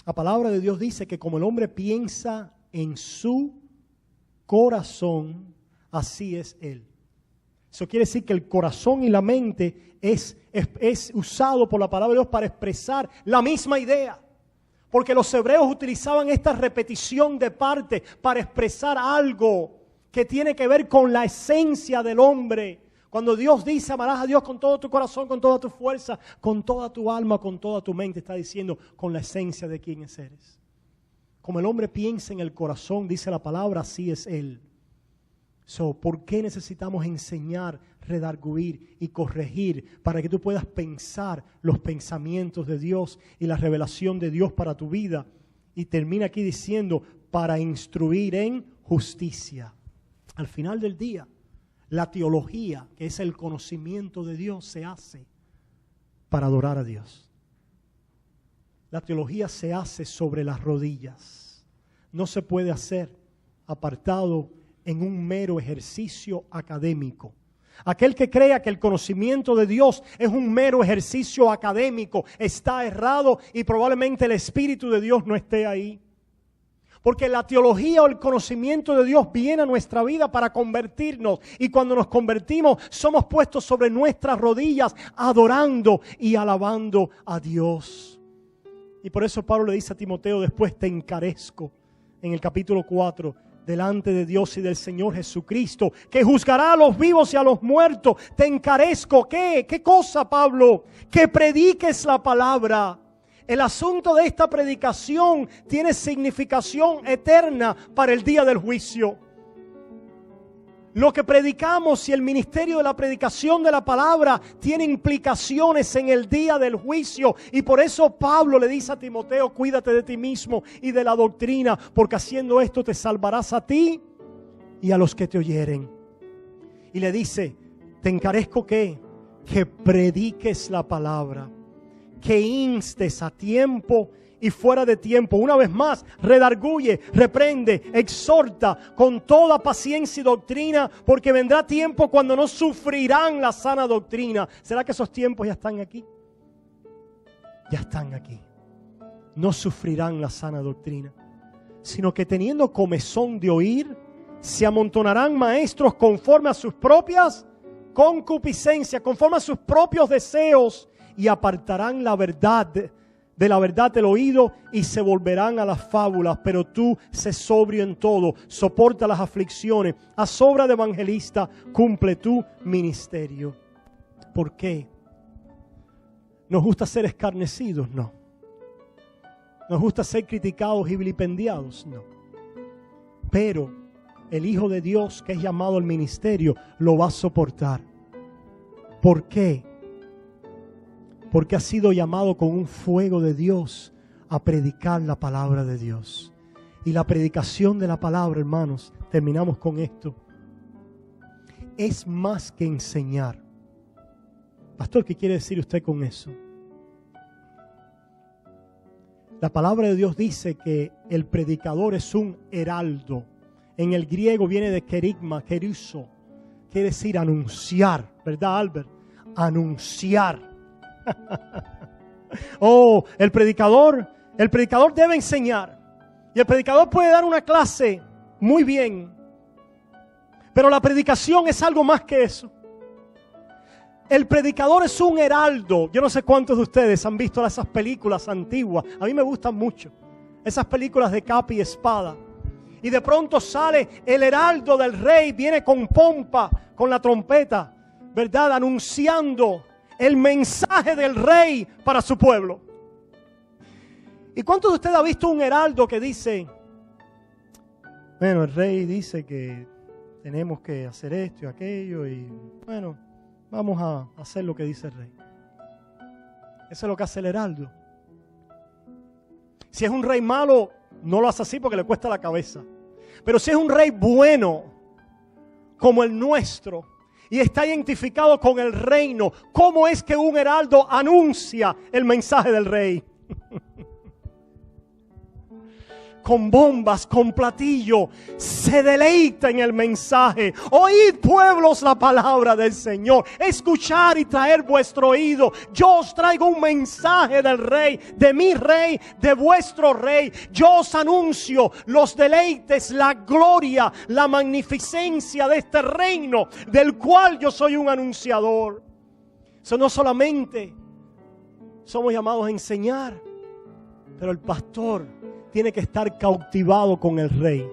La palabra de Dios dice que como el hombre piensa en su corazón, así es él. Eso quiere decir que el corazón y la mente es usado por la palabra de Dios para expresar la misma idea. Porque los hebreos utilizaban esta repetición de parte para expresar algo que tiene que ver con la esencia del hombre. Cuando Dios dice amarás a Dios con todo tu corazón, con toda tu fuerza, con toda tu alma, con toda tu mente, está diciendo con la esencia de quién eres. Como el hombre piensa en el corazón, dice la palabra, así es él. ¿Por qué necesitamos enseñar, redarguir y corregir para que tú puedas pensar los pensamientos de Dios y la revelación de Dios para tu vida? Y termina aquí diciendo, para instruir en justicia. Al final del día, la teología, que es el conocimiento de Dios, se hace para adorar a Dios. La teología se hace sobre las rodillas. No se puede hacer apartado en un mero ejercicio académico. Aquel que crea que el conocimiento de Dios es un mero ejercicio académico está errado y probablemente el Espíritu de Dios no esté ahí. Porque la teología o el conocimiento de Dios viene a nuestra vida para convertirnos. Y cuando nos convertimos, somos puestos sobre nuestras rodillas, adorando y alabando a Dios. Y por eso Pablo le dice a Timoteo después, te encarezco, en el capítulo 4, delante de Dios y del Señor Jesucristo, que juzgará a los vivos y a los muertos. Te encarezco, ¿qué? ¿Qué cosa, Pablo? Que prediques la palabra. El asunto de esta predicación tiene significación eterna para el día del juicio. Lo que predicamos y el ministerio de la predicación de la palabra tiene implicaciones en el día del juicio. Y por eso Pablo le dice a Timoteo, cuídate de ti mismo y de la doctrina, porque haciendo esto te salvarás a ti y a los que te oyeren. Y le dice, te encarezco que prediques la palabra, que instes a tiempo y fuera de tiempo. Una vez más, redarguye, reprende, exhorta con toda paciencia y doctrina, porque vendrá tiempo cuando no sufrirán la sana doctrina. ¿Será que esos tiempos ya están aquí? Ya están aquí. No sufrirán la sana doctrina, sino que teniendo comezón de oír, se amontonarán maestros conforme a sus propias concupiscencias, conforme a sus propios deseos, y apartarán la verdad de la verdad del oído y se volverán a las fábulas. Pero tú sé sobrio en todo, soporta las aflicciones, haz obra de evangelista, cumple tu ministerio. ¿Por qué? ¿Nos gusta ser escarnecidos? No. ¿Nos gusta ser criticados y vilipendiados? No. Pero el Hijo de Dios que es llamado al ministerio lo va a soportar. ¿Por qué? Porque ha sido llamado con un fuego de Dios a predicar la palabra de Dios. Y la predicación de la palabra, hermanos, terminamos con esto, es más que enseñar. Pastor, ¿qué quiere decir usted con eso? La palabra de Dios dice que el predicador es un heraldo. En el griego viene de kerigma, keruso. Quiere decir anunciar, ¿verdad, Albert? Anunciar. El predicador debe enseñar. Y el predicador puede dar una clase muy bien. Pero la predicación es algo más que eso. El predicador es un heraldo. Yo no sé cuántos de ustedes han visto esas películas antiguas. A mí me gustan mucho. Esas películas de capa y espada. Y de pronto sale el heraldo del rey. Viene con pompa, con la trompeta, ¿verdad? Anunciando el mensaje del rey para su pueblo. ¿Y cuántos de ustedes han visto un heraldo que dice, Bueno, el rey dice que tenemos que hacer esto y aquello y bueno, vamos a hacer lo que dice el rey. Eso es lo que hace el heraldo. Si es un rey malo, no lo hace así porque le cuesta la cabeza. Pero si es un rey bueno, como el nuestro, y está identificado con el reino, ¿cómo es que un heraldo anuncia el mensaje del rey? Con bombas, con platillo, se deleita en el mensaje. Oíd, pueblos, la palabra del Señor. Escuchar y traer vuestro oído. Yo os traigo un mensaje del rey, de mi rey, de vuestro rey. Yo os anuncio los deleites, la gloria, la magnificencia de este reino, del cual yo soy un anunciador. Eso no solamente somos llamados a enseñar, pero el pastor tiene que estar cautivado con el rey.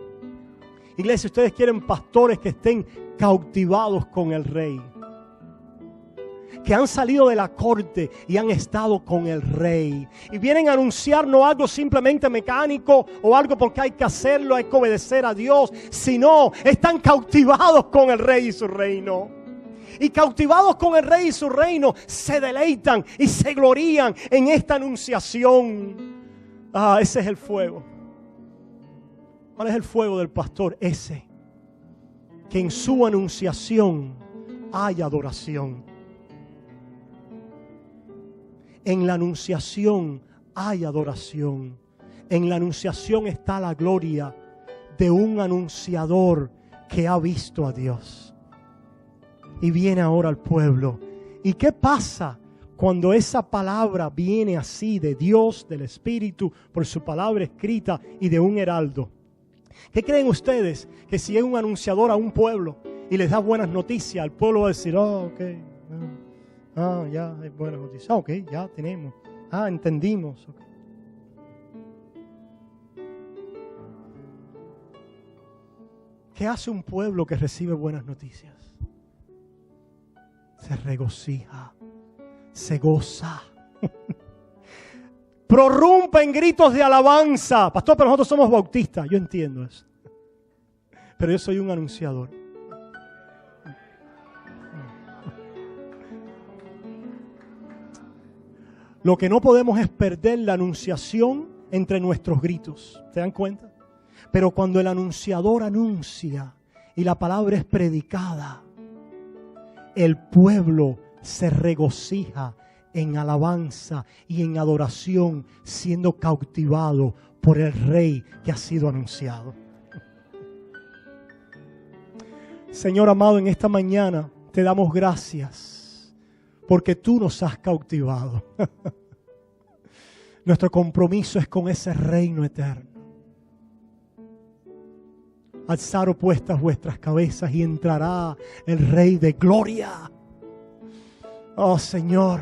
Iglesia, ustedes quieren pastores que estén cautivados con el rey, que han salido de la corte y han estado con el rey y vienen a anunciar no algo simplemente mecánico o algo porque hay que hacerlo, hay que obedecer a Dios, sino están cautivados con el rey y su reino. Y cautivados con el rey y su reino, se deleitan y se glorían en esta anunciación. Ese es el fuego. ¿Cuál es el fuego del pastor? Ese, que en su anunciación hay adoración. En la anunciación hay adoración. En la anunciación está la gloria de un anunciador que ha visto a Dios. Y viene ahora al pueblo. ¿Y qué pasa cuando esa palabra viene así de Dios, del Espíritu, por su palabra escrita y de un heraldo? ¿Qué creen ustedes? Que si es un anunciador a un pueblo y les da buenas noticias, el pueblo va a decir, ok, ya hay buenas noticias, ok, ya tenemos, entendimos. Okay. ¿Qué hace un pueblo que recibe buenas noticias? Se regocija, se goza, prorrumpe en gritos de alabanza. Pastor, pero nosotros somos bautistas, yo entiendo eso, pero yo soy un anunciador. Lo que no podemos es perder la anunciación entre nuestros gritos, ¿se dan cuenta? Pero cuando el anunciador anuncia y la palabra es predicada, el pueblo se regocija en alabanza y en adoración, siendo cautivado por el rey que ha sido anunciado. Señor amado, en esta mañana te damos gracias porque tú nos has cautivado. Nuestro compromiso es con ese reino eterno. Alzar opuestas vuestras cabezas y entrará el Rey de gloria. Oh Señor,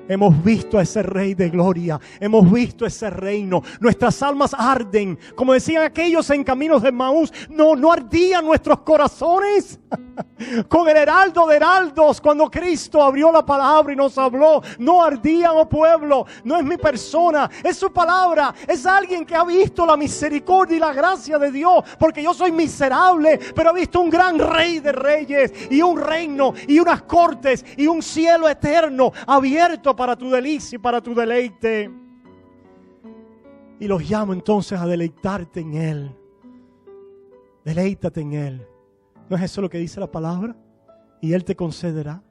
hemos visto a ese Rey de gloria, hemos visto ese reino. Nuestras almas arden, como decían aquellos en caminos de Maús. No ardían nuestros corazones con el heraldo de heraldos. Cuando Cristo abrió la palabra y nos habló, no ardían, oh pueblo. No es mi persona, es su palabra. Es alguien que ha visto la misericordia y la gracia de Dios, porque yo soy miserable, pero he visto un gran Rey de reyes y un reino y unas cortes y un cielo eterno abierto para tu delicia y para tu deleite. Y los llamo entonces a deleitarte en Él. Deleítate en Él. ¿No es eso lo que dice la palabra? Y Él te concederá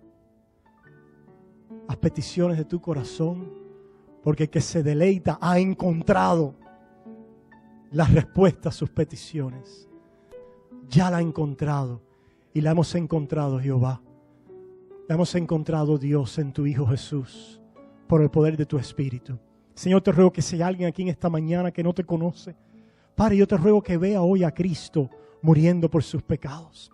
las peticiones de tu corazón, porque el que se deleita ha encontrado la respuesta a sus peticiones. Ya la ha encontrado, y la hemos encontrado, Jehová. La hemos encontrado, Dios, en tu Hijo Jesús, por el poder de tu Espíritu. Señor, te ruego que si hay alguien aquí en esta mañana que no te conoce, Padre, yo te ruego que vea hoy a Cristo muriendo por sus pecados.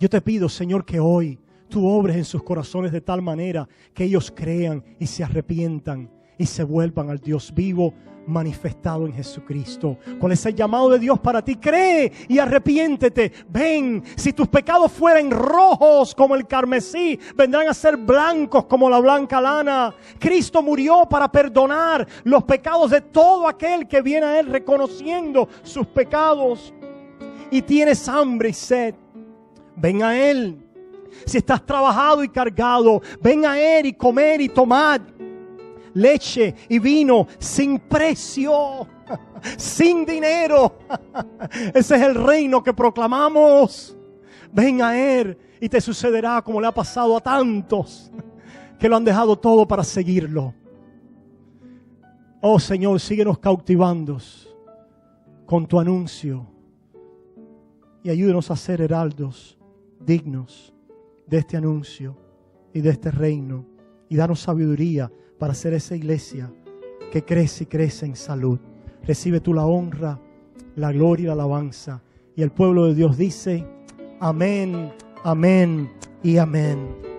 Yo te pido, Señor, que hoy tú obres en sus corazones de tal manera que ellos crean y se arrepientan y se vuelvan al Dios vivo manifestado en Jesucristo. ¿Cuál es el llamado de Dios para ti? Cree y arrepiéntete. Ven, si tus pecados fueran rojos como el carmesí, vendrán a ser blancos como la blanca lana. Cristo murió para perdonar los pecados de todo aquel que viene a Él reconociendo sus pecados. y tienes hambre y sed, ven a Él. Si estás trabajado y cargado, ven a Él y comer y tomar leche y vino sin precio, sin dinero. Ese es el reino que proclamamos. Ven a Él y te sucederá como le ha pasado a tantos que lo han dejado todo para seguirlo. Oh Señor, síguenos cautivando con tu anuncio y ayúdenos a ser heraldos dignos de este anuncio y de este reino, y danos sabiduría para ser esa iglesia que crece y crece en salud. Recibe tú la honra, la gloria y la alabanza. Y el pueblo de Dios dice: amén, amén y amén.